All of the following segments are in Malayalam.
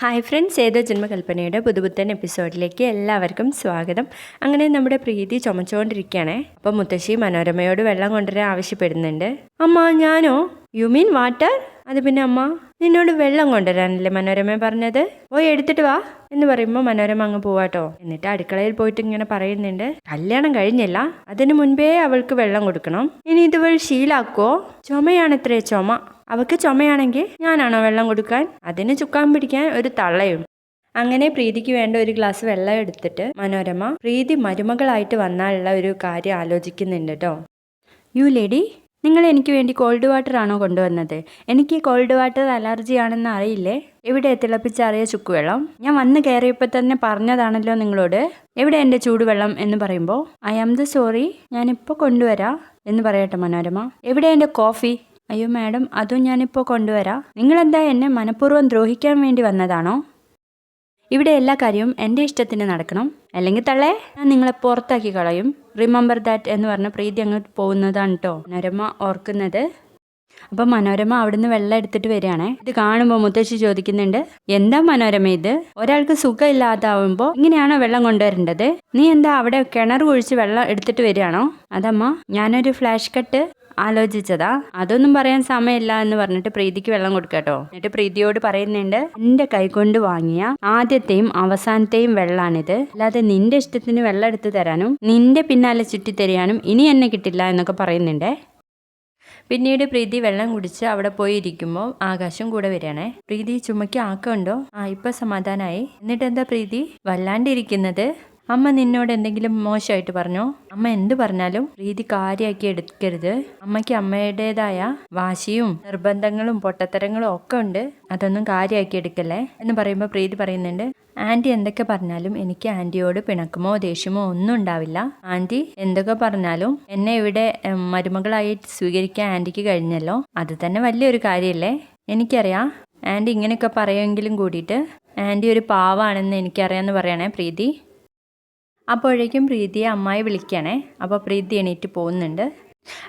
ഹായ് ഫ്രണ്ട്സ്, ഏതോ ജന്മകൽപ്പനയുടെ പുതുപുത്തൻ എപ്പിസോഡിലേക്ക് എല്ലാവർക്കും സ്വാഗതം. അങ്ങനെ നമ്മുടെ പ്രീതി ചുമച്ചുകൊണ്ടിരിക്കുകയാണേ. അപ്പോൾ മുത്തശ്ശി മനോരമയോട് വെള്ളം കൊണ്ടുവരാൻ ആവശ്യപ്പെടുന്നുണ്ട്. അമ്മ ഞാനോ? You mean water? അത് പിന്നെ അമ്മ, നിന്നോട് വെള്ളം കൊണ്ടുവരാനല്ലേ മനോരമ പറഞ്ഞത്? പോയി എടുത്തിട്ട് വാ എന്ന് പറയുമ്പോൾ മനോരമ അങ്ങ് പോവാട്ടോ. എന്നിട്ട് അടുക്കളയിൽ പോയിട്ട് ഇങ്ങനെ പറയുന്നുണ്ട്, കല്യാണം കഴിഞ്ഞില്ല, അതിനു മുൻപേ അവൾക്ക് വെള്ളം കൊടുക്കണം. ഇനി ഇതുവഴി ശീലാക്കോ? ചുമയാണത്രേ ചുമ. അവൾക്ക് ചുമയാണെങ്കിൽ ഞാനാണോ വെള്ളം കൊടുക്കാൻ? അതിന് ചുക്കാൻ പിടിക്കാൻ ഒരു തള്ളയും. അങ്ങനെ പ്രീതിക്ക് വേണ്ട ഒരു ഗ്ലാസ് വെള്ളം എടുത്തിട്ട് മനോരമ പ്രീതി മരുമകളായിട്ട് വന്നാലുള്ള ഒരു കാര്യം ആലോചിക്കുന്നുണ്ട് കേട്ടോ. യു ലേഡി, നിങ്ങൾ എനിക്ക് വേണ്ടി കോൾഡ് വാട്ടർ ആണോ കൊണ്ടുവന്നത്? എനിക്ക് കോൾഡ് വാട്ടർ അലർജി ആണെന്ന് അറിയില്ലേ? എവിടെ തിളപ്പിച്ചാറിയ ചുക്കുവെള്ളം? ഞാൻ വന്ന് കയറിയപ്പോൾ തന്നെ പറഞ്ഞതാണല്ലോ നിങ്ങളോട്. എവിടെ എൻ്റെ ചൂടുവെള്ളം എന്ന് പറയുമ്പോൾ ഐ ആം ദ സോറി, ഞാനിപ്പോൾ കൊണ്ടുവരാം എന്ന് പറയട്ടെ മനോരമ. എവിടെ എൻ്റെ കോഫി? അയ്യോ മാഡം, അതും ഞാനിപ്പോൾ കൊണ്ടുവരാം. നിങ്ങളെന്താ എന്നെ മനഃപൂർവ്വം ദ്രോഹിക്കാൻ വേണ്ടി വന്നതാണോ? ഇവിടെ എല്ലാ കാര്യവും എൻ്റെ ഇഷ്ടത്തിന് നടക്കണം, അല്ലെങ്കിൽ തള്ളേ ഞാൻ നിങ്ങളെ പുറത്താക്കി കളയും. റിമെമ്പർ ദാറ്റ് എന്ന് പറഞ്ഞ പ്രീതി അങ്ങോട്ട് പോകുന്നതാണ് കേട്ടോ മനോരമ ഓർക്കുന്നത്. അപ്പം മനോരമ അവിടുന്ന് വെള്ളം എടുത്തിട്ട് വരികയാണേ. ഇത് കാണുമ്പോൾ മുത്തശ്ശി ചോദിക്കുന്നുണ്ട്, എന്താ മനോരമ ഇത്? ഒരാൾക്ക് സുഖം ഇല്ലാതാവുമ്പോൾ ഇങ്ങനെയാണോ വെള്ളം കൊണ്ടുവരേണ്ടത്? നീ എന്താ അവിടെ കിണർ കുഴിച്ച് വെള്ളം എടുത്തിട്ട് വരികയാണോ? അതമ്മ, ഞാനൊരു ഫ്ലാഷ് കട്ട് ആലോചിച്ചതാ, അതൊന്നും പറയാൻ സമയമില്ല എന്ന് പറഞ്ഞിട്ട് പ്രീതിക്ക് വെള്ളം കൊടുക്കാട്ടോ. എന്നിട്ട് പ്രീതിയോട് പറയുന്നുണ്ട്, എന്റെ കൈകൊണ്ട് വാങ്ങിയ ആദ്യത്തെയും അവസാനത്തെയും വെള്ളാണിത്, അല്ലാതെ നിന്റെ ഇഷ്ടത്തിന് വെള്ളം എടുത്ത് തരാനും നിന്റെ പിന്നാലെ ചുറ്റിത്തരിയാനും ഇനി എന്നെ കിട്ടില്ല എന്നൊക്കെ പറയുന്നുണ്ടേ. പിന്നീട് പ്രീതി വെള്ളം കുടിച്ച് അവിടെ പോയി ഇരിക്കുമ്പോൾ ആകാശം കൂടെ വരികയാണേ. പ്രീതി ചുമയ്ക്ക് ആക്കമുണ്ടോ? ഇപ്പൊ സമാധാനായി. എന്നിട്ട് എന്താ പ്രീതി വല്ലാണ്ടിരിക്കുന്നത്? അമ്മ നിന്നോട് എന്തെങ്കിലും മോശമായിട്ട് പറഞ്ഞോ? അമ്മ എന്ത് പറഞ്ഞാലും പ്രീതി കാര്യമാക്കി എടുക്കരുത്. അമ്മയ്ക്ക് അമ്മയുടേതായ വാശിയും നിർബന്ധങ്ങളും പൊട്ടത്തരങ്ങളും ഒക്കെ ഉണ്ട്, അതൊന്നും കാര്യമാക്കി എടുക്കല്ലേ എന്ന് പറയുമ്പോൾ പ്രീതി പറയുന്നുണ്ട്, ആൻറ്റി എന്തൊക്കെ പറഞ്ഞാലും എനിക്ക് ആൻറ്റിയോട് പിണക്കമോ ദേഷ്യമോ ഒന്നും ഉണ്ടാവില്ല. ആൻറ്റി എന്തൊക്കെ പറഞ്ഞാലും എന്നെ ഇവിടെ മരുമകളായി സ്വീകരിക്കാൻ ആൻറ്റിക്ക് കഴിഞ്ഞല്ലോ, അത് തന്നെ വലിയൊരു കാര്യമല്ലേ. എനിക്കറിയാം ആൻറ്റി ഇങ്ങനെയൊക്കെ പറയുമെങ്കിലും കൂടിയിട്ട് ആൻറ്റി ഒരു പാവാണെന്ന് എനിക്കറിയാമെന്ന് പറയണേ പ്രീതി. അപ്പോഴേക്കും പ്രീതിയെ അമ്മായി വിളിക്കുകയാണേ. അപ്പോൾ പ്രീതി എണീറ്റ് പോകുന്നുണ്ട്.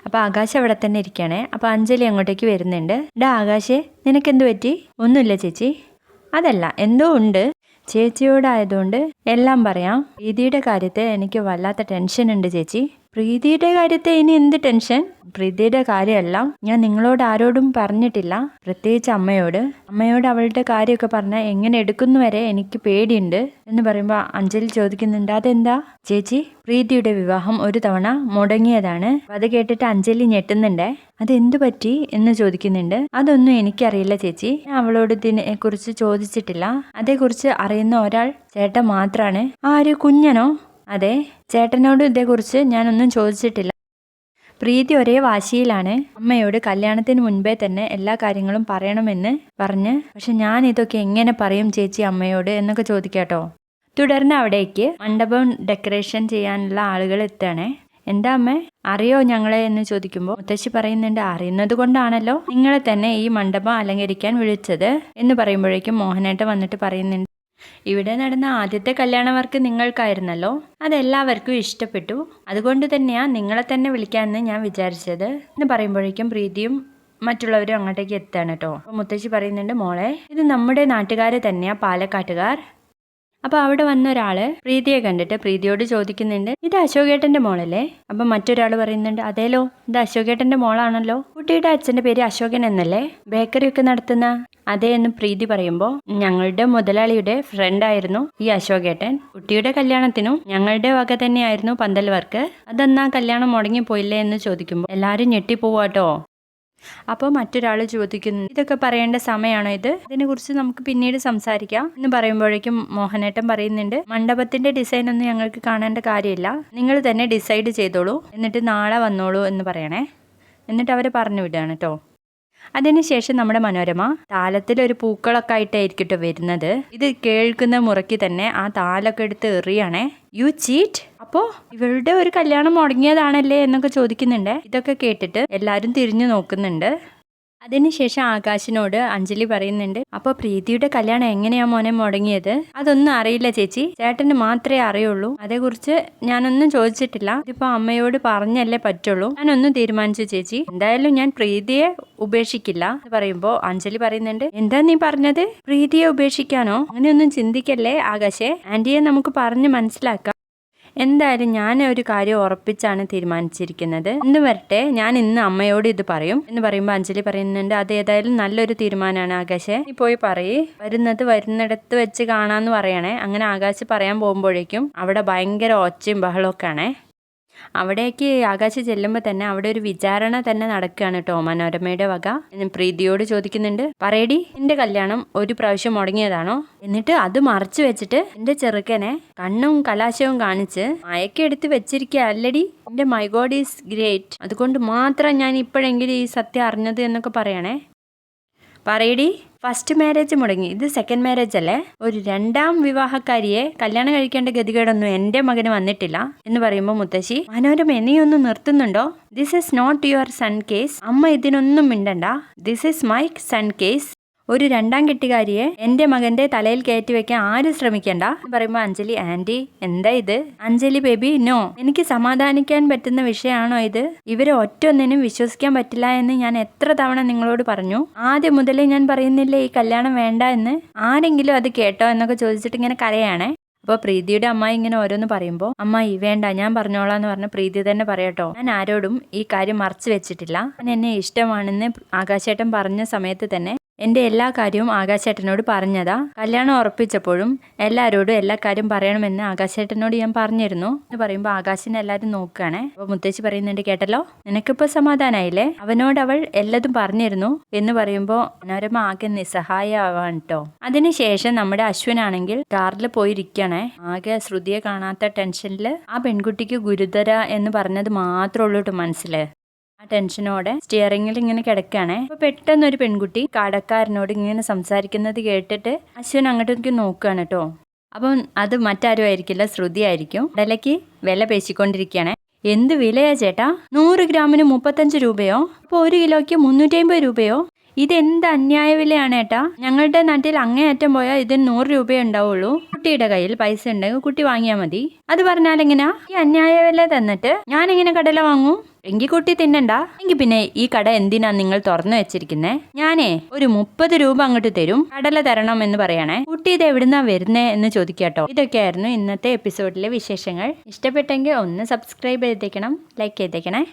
അപ്പോൾ ആകാശ് അവിടെ തന്നെ ഇരിക്കുകയാണേ. അപ്പോൾ അഞ്ജലി അങ്ങോട്ടേക്ക് വരുന്നുണ്ട്. ആകാശേ, നിനക്കെന്ത് പറ്റി? ഒന്നുമില്ല ചേച്ചി. അതല്ല, എന്തോ ഉണ്ട്. ചേച്ചിയോടായതുകൊണ്ട് എല്ലാം പറയാം. പ്രീതിയുടെ കാര്യത്തിൽ എനിക്ക് വല്ലാത്ത ടെൻഷൻ ഉണ്ട് ചേച്ചി. പ്രീതിയുടെ കാര്യത്തെ ഇനി എന്ത് ടെൻഷൻ? പ്രീതിയുടെ കാര്യമെല്ലാം ഞാൻ നിങ്ങളോട് ആരോടും പറഞ്ഞിട്ടില്ല, പ്രത്യേകിച്ച് അമ്മയോട് അവളുടെ കാര്യമൊക്കെ പറഞ്ഞാൽ എങ്ങനെ എടുക്കുന്നു വരെ എനിക്ക് പേടിയുണ്ട് എന്ന് പറയുമ്പോൾ അഞ്ജലി ചോദിക്കുന്നുണ്ട്, അതെന്താ ചേച്ചി? പ്രീതിയുടെ വിവാഹം ഒരു തവണ മുടങ്ങിയതാണ്. അത് കേട്ടിട്ട് അഞ്ജലി ഞെട്ടുന്നുണ്ടേ. അതെന്തു പറ്റി എന്ന് ചോദിക്കുന്നുണ്ട്. അതൊന്നും എനിക്കറിയില്ല ചേച്ചി, ഞാൻ അവളോട് ഇതിനെ കുറിച്ച് ചോദിച്ചിട്ടില്ല. അതേക്കുറിച്ച് അറിയുന്ന ഒരാൾ ചേട്ടൻ മാത്രമാണ്. ആര്? കുഞ്ഞനോ? അതെ, ചേട്ടനോട് ഇതേക്കുറിച്ച് ഞാനൊന്നും ചോദിച്ചിട്ടില്ല. പ്രീതി ഒരേ വാശിയിലാണ് അമ്മയോട് കല്യാണത്തിന് മുൻപേ തന്നെ എല്ലാ കാര്യങ്ങളും പറയണമെന്ന് പറഞ്ഞ്. പക്ഷെ ഞാൻ ഇതൊക്കെ എങ്ങനെ പറയും ചേച്ചി അമ്മയോട് എന്നൊക്കെ ചോദിക്കാട്ടോ. തുടർന്ന് അവിടേക്ക് മണ്ഡപം ഡെക്കറേഷൻ ചെയ്യാനുള്ള ആളുകൾ എത്തുകയാണേ. എന്താ അമ്മേ, അറിയോ ഞങ്ങളെ എന്ന് ചോദിക്കുമ്പോൾ മുത്തശ്ശി പറയുന്നുണ്ട്, അറിയുന്നത് കൊണ്ടാണല്ലോ നിങ്ങളെ തന്നെ ഈ മണ്ഡപം അലങ്കരിക്കാൻ വിളിച്ചത് എന്ന് പറയുമ്പോഴേക്കും മോഹനേട്ടൻ വന്നിട്ട് പറയുന്നുണ്ട്, ഇവിടെ നടന്ന ആദ്യത്തെ കല്യാണ വർക്ക് നിങ്ങൾക്കായിരുന്നല്ലോ, അതെല്ലാവർക്കും ഇഷ്ടപ്പെട്ടു, അതുകൊണ്ട് തന്നെയാണ് നിങ്ങളെ തന്നെ വിളിക്കാമെന്ന് ഞാൻ വിചാരിച്ചത് എന്ന് പറയുമ്പോഴേക്കും പ്രീതിയും മറ്റുള്ളവരും അങ്ങോട്ടേക്ക് എത്താണ് കേട്ടോ. അപ്പോൾ മുത്തശ്ശി പറയുന്നുണ്ട്, മോളെ ഇത് നമ്മുടെ നാട്ടുകാർ തന്നെയാ, പാലക്കാട്ടുകാർ. അപ്പോൾ അവിടെ വന്ന ഒരാൾ പ്രീതിയെ കണ്ടിട്ട് പ്രീതിയോട് ചോദിക്കുന്നുണ്ട്, ഇത് അശോകേട്ടൻ്റെ മോളല്ലേ? അപ്പം മറ്റൊരാൾ പറയുന്നുണ്ട്, അതേലോ, ഇത് അശോകേട്ടൻ്റെ മോളാണല്ലോ. കുട്ടിയുടെ അച്ഛൻ്റെ പേര് അശോകൻ എന്നല്ലേ? ബേക്കറി ഒക്കെ നടത്തുന്ന? അതേ എന്ന് പ്രീതി പറയുമ്പോൾ, ഞങ്ങളുടെ മുതലാളിയുടെ ഫ്രണ്ടായിരുന്നു ഈ അശോകേട്ടൻ. കുട്ടിയുടെ കല്യാണത്തിനും ഞങ്ങളുടെ വക തന്നെയായിരുന്നു പന്തൽ വർക്ക്. അതെന്നാ കല്യാണം മുടങ്ങിപ്പോയില്ലേ എന്ന് ചോദിക്കുമ്പോൾ എല്ലാവരും ഞെട്ടിപ്പോവാട്ടോ. അപ്പോൾ മറ്റൊരാൾ ചോദിക്കുന്നു, ഇതൊക്കെ പറയേണ്ട സമയമാണോ ഇത്? ഇതിനെക്കുറിച്ച് നമുക്ക് പിന്നീട് സംസാരിക്കാം എന്ന് പറയുമ്പോഴേക്കും മോഹനേട്ടൻ പറയുന്നുണ്ട്, മണ്ഡപത്തിന്റെ ഡിസൈൻ ഒന്നും ഞങ്ങൾക്ക് കാണേണ്ട കാര്യമില്ല, നിങ്ങൾ തന്നെ ഡിസൈഡ് ചെയ്തോളൂ, എന്നിട്ട് നാളെ വന്നോളൂ എന്ന് പറയണേ. എന്നിട്ട് അവർ പറഞ്ഞു വിടുകയാണ് കേട്ടോ. അതിനുശേഷം നമ്മുടെ മനോരമ താലത്തിലൊരു പൂക്കളൊക്കെ ആയിട്ടായിരിക്കട്ടോ വരുന്നത്. ഇത് കേൾക്കുന്ന മുറയ്ക്ക് തന്നെ ആ താലൊക്കെ എടുത്ത് എറിയാണേ. You cheat. അപ്പോൾ ഇവളുടെ ഒരു കല്യാണം മുടങ്ങിയതാണല്ലേ എന്നൊക്കെ ചോദിക്കുന്നുണ്ട്. ഇതൊക്കെ കേട്ടിട്ട് എല്ലാവരും തിരിഞ്ഞു നോക്കുന്നുണ്ട്. അതിനുശേഷം ആകാശിനോട് അഞ്ജലി പറയുന്നുണ്ട്, അപ്പോൾ പ്രീതിയുടെ കല്യാണം എങ്ങനെയാ മോനെ മുടങ്ങിയത്? അതൊന്നും അറിയില്ല ചേച്ചി, ചേട്ടന് മാത്രമേ അറിയുള്ളൂ. അതേക്കുറിച്ച് ഞാനൊന്നും ചോദിച്ചിട്ടില്ല. ഇതിപ്പോ അമ്മയോട് പറഞ്ഞല്ലേ പറ്റുള്ളൂ. ഞാനൊന്നും തീരുമാനിച്ചു ചേച്ചി. എന്തായാലും ഞാൻ പ്രീതിയെ ഉപേക്ഷിക്കില്ല എന്ന് പറയുമ്പോൾ അഞ്ജലി പറയുന്നുണ്ട്, എന്താ നീ പറഞ്ഞത്? പ്രീതിയെ ഉപേക്ഷിക്കാനോ? അങ്ങനെയൊന്നും ചിന്തിക്കല്ലേ ആകാശേ. ആന്റിയെ നമുക്ക് പറഞ്ഞ് മനസ്സിലാക്കാം. എന്തായാലും ഞാൻ ഒരു കാര്യം ഉറപ്പിച്ചാണ് തീരുമാനിച്ചിരിക്കുന്നത്. എന്ന് വരട്ടെ, ഞാൻ ഇന്ന് അമ്മയോട് ഇത് പറയും എന്ന് പറയുമ്പോൾ അഞ്ജലി പറയുന്നുണ്ട്, അത് ഏതായാലും നല്ലൊരു തീരുമാനമാണ് ആകാശേ. നീ പോയി പറയേ, വരുന്നിടത്ത് വെച്ച് കാണാന്ന് പറയണേ. അങ്ങനെ ആകാശ് പറയാൻ പോകുമ്പോഴേക്കും അവിടെ ഭയങ്കര ഒച്ചയും ബഹളമൊക്കെ ആണേ. അവിടേക്ക് ആകാശ് ചെല്ലുമ്പോൾ തന്നെ അവിടെ ഒരു വിചാരണ തന്നെ നടക്കുകയാണ് കേട്ടോ മനോരമയുടെ വക. പ്രീതിയോട് ചോദിക്കുന്നുണ്ട്, പറയടി, നിന്റെ കല്യാണം ഒരു പ്രാവശ്യം മുടങ്ങിയതാണോ? എന്നിട്ട് അത് മറച്ചു വെച്ചിട്ട് എന്റെ ചെറുക്കനെ കണ്ണും കലാശവും കാണിച്ച് മയക്കെടുത്ത് വെച്ചിരിക്കുക അല്ലടി. എന്റെ മൈ ഗോഡ് ഈസ് ഗ്രേറ്റ്, അതുകൊണ്ട് മാത്രം ഞാൻ ഇപ്പോഴെങ്കിലും ഈ സത്യം അറിഞ്ഞത് എന്നൊക്കെ പറയണേ. പറയടി, ഫസ്റ്റ് മാരേജ് മുടങ്ങി, ഇത് സെക്കൻഡ് മാരേജ് അല്ലേ? ഒരു രണ്ടാം വിവാഹക്കാരിയെ കല്യാണം കഴിക്കേണ്ട ഗതികേടൊന്നും എൻ്റെ മകന് വന്നിട്ടില്ല എന്ന് പറയുമ്പോൾ മുത്തശ്ശി, മനോരമ നീ ഒന്ന് നിർത്തുന്നുണ്ടോ? This is not your son case. അമ്മ ഇതിനൊന്നും മിണ്ടണ്ട. This is my son case. ഒരു രണ്ടാം കെട്ടുകാരിയെ എൻ്റെ മകന്റെ തലയിൽ കയറ്റി വെക്കാൻ ആരും ശ്രമിക്കണ്ട എന്ന് പറയുമ്പോൾ അഞ്ജലി, ആന്റി എന്താ ഇത്? Anjali baby, no. എനിക്ക് സമാധാനിക്കാൻ പറ്റുന്ന വിഷയമാണോ ഇത്? ഇവരെ ഒറ്റൊന്നിനും വിശ്വസിക്കാൻ പറ്റില്ല എന്ന് ഞാൻ എത്ര തവണ നിങ്ങളോട് പറഞ്ഞു. ആദ്യം മുതലേ ഞാൻ പറയുന്നില്ലേ ഈ കല്യാണം വേണ്ട എന്ന്. ആരെങ്കിലും അത് കേട്ടോ എന്നൊക്കെ ചോദിച്ചിട്ട് ഇങ്ങനെ കരയാണേ. അപ്പോൾ പ്രീതിയുടെ അമ്മായി ഇങ്ങനെ ഓരോന്ന് പറയുമ്പോൾ, അമ്മായി വേണ്ട, ഞാൻ പറഞ്ഞോളാം എന്ന് പറഞ്ഞ പ്രീതി തന്നെ പറയട്ടോ, ഞാൻ ആരോടും ഈ കാര്യം മറച്ചു വെച്ചിട്ടില്ല. ഞാൻ എന്നെ ഇഷ്ടമാണെന്ന് ആകാശേട്ടൻ പറഞ്ഞ സമയത്ത് തന്നെ എൻ്റെ എല്ലാ കാര്യവും ആകാശേട്ടനോട് പറഞ്ഞതാ. കല്യാണം ഉറപ്പിച്ചപ്പോഴും എല്ലാവരോടും എല്ലാ കാര്യം പറയണമെന്ന് ആകാശേട്ടനോട് ഞാൻ പറഞ്ഞിരുന്നു എന്ന് പറയുമ്പോൾ ആകാശിനെ എല്ലാവരും നോക്കുകയാണേ. അപ്പോൾ മുത്തശ്ശി പറയുന്നുണ്ട്, കേട്ടല്ലോ, നിനക്കിപ്പോൾ സമാധാനായില്ലേ? അവനോട് അവൾ എല്ലാതും പറഞ്ഞിരുന്നു എന്ന് പറയുമ്പോൾ മനോരമ ആകെ നിസ്സഹായമാവാണ് കേട്ടോ. അതിനുശേഷം നമ്മുടെ അശ്വിനാണെങ്കിൽ കാറിൽ പോയിരിക്കണേ. ആകെ ശ്രുതിയെ കാണാത്ത ടെൻഷനിൽ ആ പെൺകുട്ടിക്ക് ഗുരുതര എന്ന് പറഞ്ഞത് മാത്രമേ ഉള്ളൂ കേട്ടോ മനസ്സിൽ. ആ ടെൻഷനോടെ സ്റ്റിയറിംഗിൽ ഇങ്ങനെ കിടക്കുകയാണേ. അപ്പോൾ പെട്ടെന്നൊരു പെൺകുട്ടി കടക്കാരനോട് ഇങ്ങനെ സംസാരിക്കുന്നത് കേട്ടിട്ട് അശ്വിൻ അങ്ങോട്ടേക്ക് നോക്കുകയാണ് കേട്ടോ. അപ്പം അത് മറ്റാരും ആയിരിക്കില്ല, ശ്രുതി ആയിരിക്കും. ഇടയ്ക്ക് വില പേശിക്കൊണ്ടിരിക്കുകയാണേ. എന്ത് വിലയാ ചേട്ടാ? 100 ഗ്രാമിന് 35 രൂപയോ? അപ്പോൾ 1 കിലോയ്ക്ക് 350 രൂപയോ? ഇതെന്ത് അന്യായ വിലയാണ് ഏട്ടാ? ഞങ്ങളുടെ നാട്ടിൽ അങ്ങേയറ്റം പോയാൽ ഇതിന് 100 രൂപയേ ഉണ്ടാവുള്ളൂ. കുട്ടിയുടെ കയ്യിൽ പൈസ ഉണ്ടെങ്കിൽ കുട്ടി വാങ്ങിയാൽ മതി. അത് പറഞ്ഞാൽ എങ്ങനെയാ? ഈ അന്യായ വില തന്നിട്ട് ഞാനെങ്ങനെ കടല വാങ്ങും? എങ്കിൽ കുട്ടി തിന്നണ്ട. എങ്കിൽ പിന്നെ ഈ കട എന്തിനാ നിങ്ങൾ തുറന്നു വെച്ചിരിക്കുന്നേ? ഞാനേ ഒരു 30 രൂപ അങ്ങോട്ട് തരും, കടല തരണം എന്ന് പറയണേ. കുട്ടി ഇത് എവിടുന്നാ വരുന്നേ എന്ന് ചോദിക്കാട്ടോ. ഇതൊക്കെയായിരുന്നു ഇന്നത്തെ എപ്പിസോഡിലെ വിശേഷങ്ങൾ. ഇഷ്ടപ്പെട്ടെങ്കിൽ ഒന്ന് സബ്സ്ക്രൈബ് ചെയ്തേക്കണം, ലൈക്ക് ചെയ്തേക്കണേ.